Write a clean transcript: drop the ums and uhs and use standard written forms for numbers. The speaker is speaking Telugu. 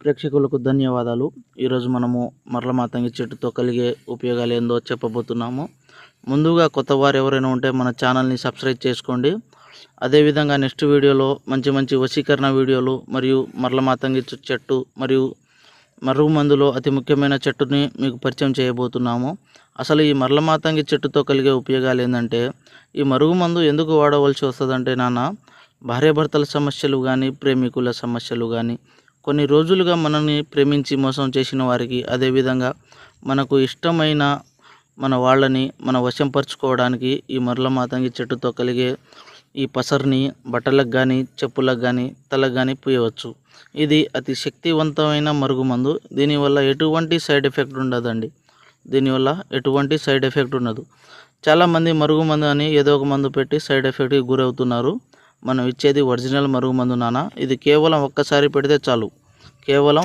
ప్రేక్షకులకు ధన్యవాదాలు. ఈరోజు మనము మరల మాతంగి చెట్టుతో కలిగే ఉపయోగాలు ఏందో చెప్పబోతున్నాము. ముందుగా కొత్త వారు ఎవరైనా ఉంటే మన ఛానల్ని సబ్స్క్రైబ్ చేసుకోండి. అదేవిధంగా నెక్స్ట్ వీడియోలో మంచి మంచి వశీకరణ వీడియోలు మరియు మరల మాతంగి చెట్టు మరియు మరుగు మందులో అతి ముఖ్యమైన చెట్టుని మీకు పరిచయం చేయబోతున్నాము. అసలు ఈ మరల మాతంగి చెట్టుతో కలిగే ఉపయోగాలు ఏంటంటే, ఈ మరుగు మందు ఎందుకు వాడవలసి వస్తుందంటే భార్యాభర్తల సమస్యలు కానీ, ప్రేమికుల సమస్యలు కానీ, కొన్ని రోజులుగా మనల్ని ప్రేమించి మోసం చేసిన వారికి, అదేవిధంగా మనకు ఇష్టమైన మన వాళ్ళని మన వశంపరుచుకోవడానికి ఈ మరల మాతంగి చెట్టుతో కలిగే ఈ పసర్ని బట్టలకు కానీ, చెప్పులకు కానీ, తలకు కానీ పూయవచ్చు. ఇది అతి శక్తివంతమైన మరుగుమందు. దీనివల్ల ఎటువంటి సైడ్ ఎఫెక్ట్ ఉండదండి. ఉండదు. చాలామంది మరుగుమందు అని ఏదో ఒక మందు పెట్టి సైడ్ ఎఫెక్ట్కి గురవుతున్నారు. మనం ఇచ్చేది ఒరిజినల్ మరుగుమందు ఇది కేవలం ఒక్కసారి పెడితే చాలు. కేవలం